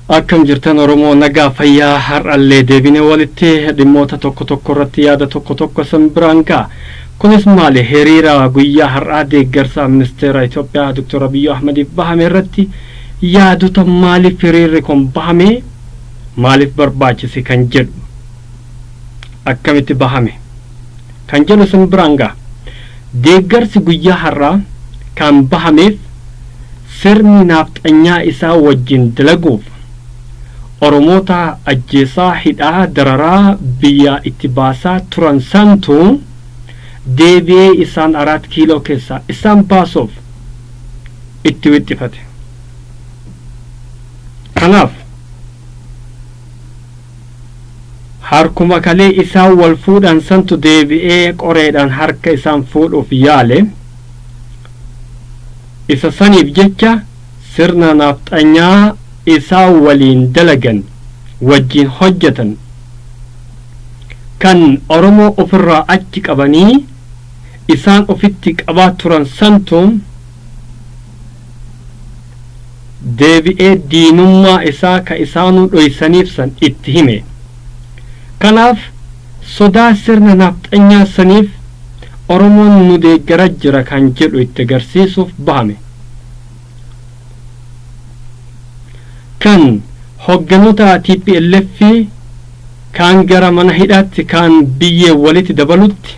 Akkam jirtan Oromoo nagaa fayyaa har'allee deebine walitti dhimmoota tokko irratti yaada tokko sanbiraan ga'a. Kunis maali hiriira guyyaa har'aa deeggarsa ministeera Itoophiyaa Dr. Abiy Ahmed bahame irratti yaadota maaliif hiriirri kun bahame maaliif barbaachise kan jedhu akkamitti bahame kan jedhu sanbiraan ga'a. Deeggarsi guyyaa har'aa kan bahameef sirni nafxanyaa isaa wajjin dalaguuf Oromoota ajjeesaa hidhaa dararaa biyya itti baasaa turan santu deebi'ee isaan 4 kiiloo keessa isaan baasuuf itti wixxifate. Kanaaf harkuma kalee isaan wal fuudhan santu deebi'ee qoreedhaan harka isaan fuudhuuf yaale. Isa saniif jecha sirna nafxanyaa isaa waliin dalagan wajjin hojjetan kan Oromoo ofirraa achi qabanii isaan ofitti qabaa turan santu deebi'ee diinummaa isaa ka isaanuu dhoysaniif san itti hime. Kanaaf sodaa sirna nafxanyaa saniif Oromoon nu deeggara jira kan jedhu itti agarsiisuuf bahame. Kan hogganoota TPLF kan gara mana hidhaatti kan biyyee walitti dabalutti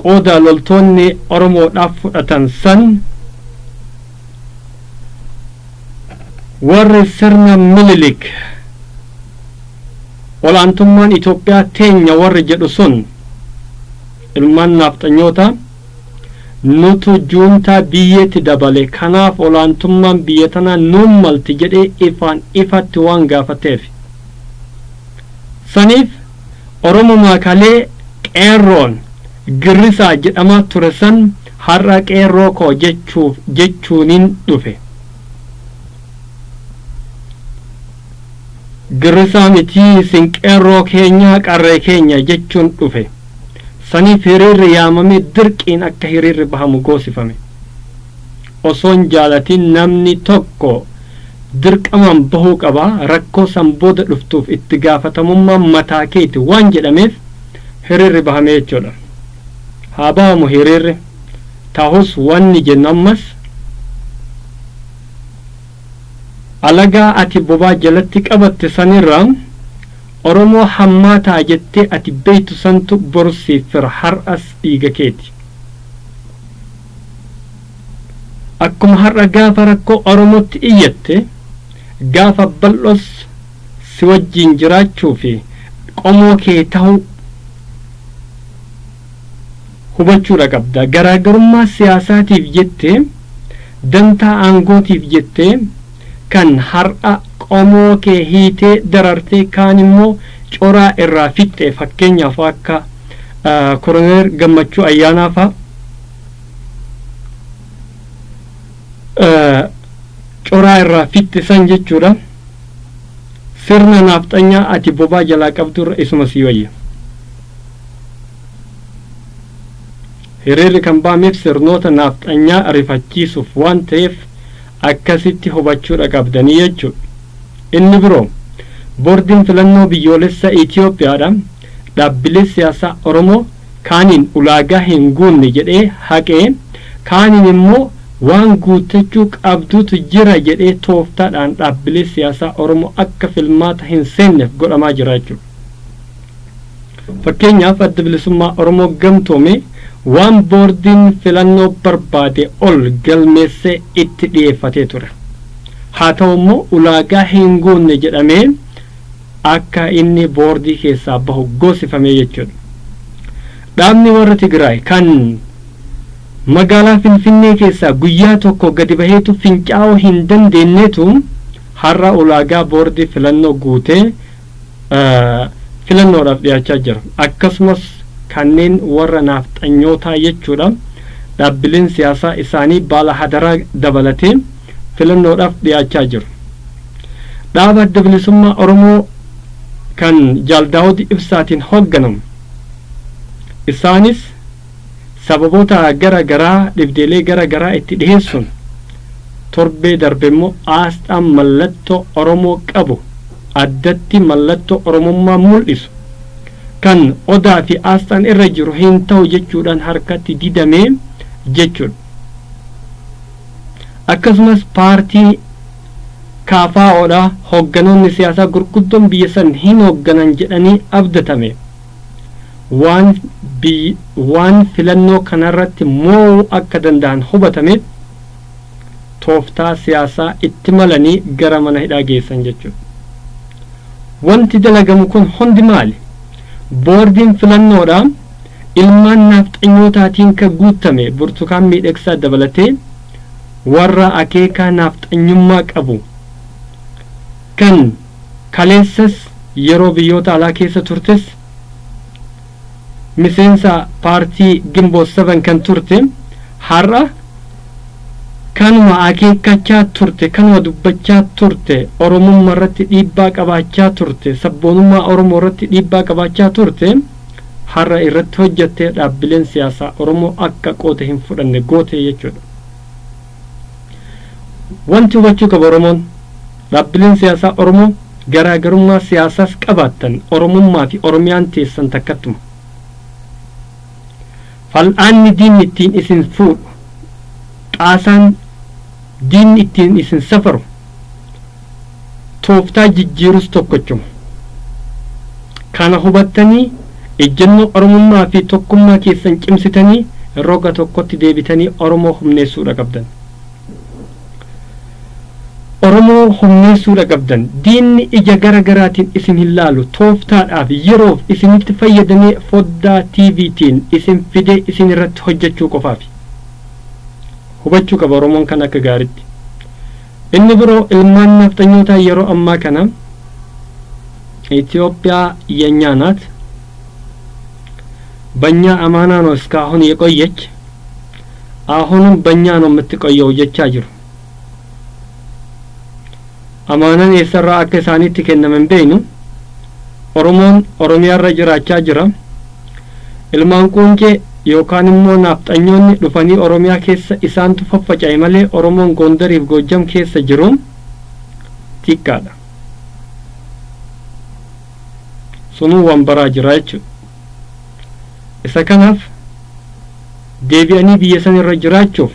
qooda loltoonni Oromoodhaaf fudhatan san warri sirna Minilik olaantummaan Itoophiyaa teenya warri jedhu sun ilmaan nafxanyoota nutu juuntaa biyyeetti dabale kanaaf olaantummaan biyya tanaa nuun malti jedhee ifaan ifatti waan gaafateef saniif Oromoo kalee qeerroon girrisaa jedhamaa ture san har'a qeerroo koo jechuuniin dhufe. Girrisaa mitii sin qeerroo keenya qarree keenya jechuun dhufe. Saniif hiriirri yaamame dirqiin akka hiriirri bahamu goosifame. Osoon jaalatiin namni tokko dirqamaan bahuu qaba rakkoo san booda dhuftuuf itti gaafatamummaan mataa keeti waan jedhameef hiriirri bahame jechuudha. Haa bahamu hiriirri ta'us wanni jennu ammas alagaa ati bobaa jalatti qabatte sanirraa Oromoo hammaataa jettee ati beeytu santu borsiif fira har'as dhiiga keeti. Akkuma har'a gaafa rakkoo Oromootti iyyatte gaafa bal'os si wajjin jiraachuu fi qomoo kee ta'uu hubachuudha qabda. Garaagarummaa siyaasaatiif jettee dantaa aangootiif jettee kan har'a qomoo kee hiitee darartee kaan immoo coraa irraa fixxee fakkeenyaaf akka Koloneel Gammachuu Ayyaanaa fa'a coraa irraa fixxe san jechuudha. Sirna nafxanyaa ati bobaa jalaa qabdu irra isuma sii wayya. Hiriirri kan baameef sirnoota nafxanyaa ariifachiisuuf waan ta'eef akkasitti hubachuudha qabdanii jechuudha. Inni biroo boordiin filannoo biyyoolessa Itoophiyaadha dhaabbilee siyaasaa Oromoo kaaniin ulaagaa hin guunne jedhee haqee kaaniin immoo waan guutachuu qabduutu jira jedhee tooftaadhaan dhaabbilee siyaasaa Oromoo akka filmaata hin seenneef godhamaa jira jechuudha. Fakkeenyaaf adda bilisummaa Oromoo gamtoome waan boordiin filannoo barbaade ol galmeessee itti dhiyeeffatee ture. Haa ta'u immoo ulaagaa hin guunne jedhamee akka inni boordii keessaa bahu goosifame jechuudha. Dhaabni warra Tigraay kan magaalaa Finfinnee keessaa guyyaa tokko gadi baheetu fincaa'uu hin dandeenyeetu har'a ulaagaa boordii filannoo guutee filannoodhaaf dhiyaachaa jira. Akkasumas kanneen warra nafxanyootaa jechuudha dhaabbileen siyaasaa isaanii baala hadaraa dabalatee filannoodhaaf dhiyaachaa jiru. Dhaaba adda bilisummaa Oromoo kan Jaal Daawud Ibsaatiin hoogganamu isaanis sababoota gara garaa dhibdeelee gara garaa itti dhiheessuun torbee darbe immoo aasxaan mallattoo Oromoo qabu addatti mallattoo Oromummaa mul'isu kan odaa fi aasxaan irra jiru hin ta'u jechuudhaan harkatti didamee jechuudha. Akkasumas paartii KFO'dha hogganoonni siyaasaa gurguddoon biyya san hin hogganan jedhanii abdatame waan filannoo kanarratti mo'uu akka danda'an hubatame tooftaa siyaasaa itti malanii gara mana hidhaa geessan jechuudha. Wanti dalagamu kun hundi maali? Boordiin filannoodha ilmaan nafxanyootaatiin kan guutame Burtukaan Miidhagsaa dabalatee warra akeekaa nafxanyummaa qabu kan kaleessas yeroo biyyoota alaa keessa turtes miseensa paartii Gimboot 7 kan turte har'a kanuma akeekkachaa turte kanuma dubbachaa turte Oromummaa irratti dhiibbaa qabaachaa turte sabboonummaa Oromoo irratti dhiibbaa qabaachaa turte har'a irratti hojjettee dhaabbileen siyaasaa Oromoo akka qooda hin fudhanne goote jechuudha. Wanti hubachuu qabu Oromoon dhaabbileen siyaasaa Oromoo garaagarummaa siyaasaas qabaattan Oromummaa fi Oromiyaan teessan takkattuma. Fal'aanni diinni ittiin isin fuudhu qaasaan diinni ittiin isin safaru tooftaa jijjiirus tokkochuma. Kana hubattanii ejjennoo Oromummaa fi tokkummaa keessan cimsitanii roga tokkotti deebitanii Oromoo humneessuudha qabdan. Oromoo humneessuudha qabdan. Diinni ija garaagaraatiin isin hin laalu tooftaadhaaf yeroof isinitti fayyadamee foddaa TVtiin isin fidee isin irratti hojjechuu qofaaf. Hubachuu qaba Oromoon kan akka gaariitti. Inni biroo ilmaan nafxanyootaa yeroo ammaa kana ኢትዮጵያ የኛ ናት በእኛ አማና ነው እስካሁን የቆየች አሁንም በእኛ ነው የምትቆየው ጀቻጅሩ አማናን የሰራ አከሳኒት ከነመን በይኑ ኦሮሞን ኦሮሚያ ረጅራቻ ጅራ ilmaan quncee yookaan immoo nafxanyoonni dhufanii Oromiyaa keessa isaantu faffaca'e malee Oromoon Gondariif Goojjam keessa jiruun xiqqaadha. Sunuu waan baraa jira jechuudha. Isa kanaaf deebi'anii biyya san irra jiraachuuf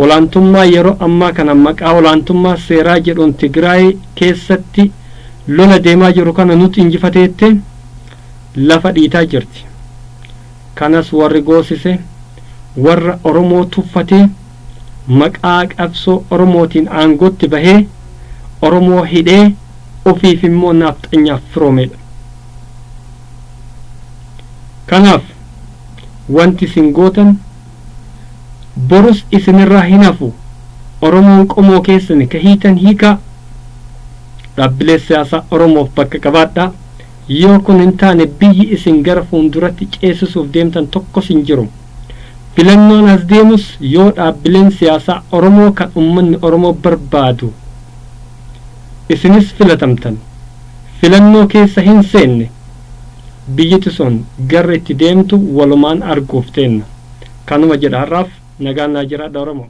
olaantummaa yeroo ammaa kana maqaa olaantummaa seeraa jedhuun Tigraay keessatti lola deemaa jiru kana nuti injifateette lafa dhiitaa jirti. Kanas warri goosise warra Oromoo tuffatee maqaa qabsoo Oromootiin aangootti bahee Oromoo hidhee ofiif immoo nafxanyaaf firoomedha. Kanaaf wanti isin gootan borus isinirraa hin hafu Oromoon qomoo keessan ka hiitan hiikaa dhaabbilee siyaasaa Oromoof bakka qabaadhaa. Yoo kun hin taane biyyi isin gara fuulduratti ceesisuuf deemtan tokkos hin jiru. Filannoon as deemus yoo dhaabbileen siyaasaa Oromoo kan uummanni Oromoo barbaadu isinis filatamtan filannoo keessa hin seenne biyyiti sun garra itti deemtu walumaan arguuf teenna. Kanuma jedha har'aaf nagaan naa jiraadha Oromoo.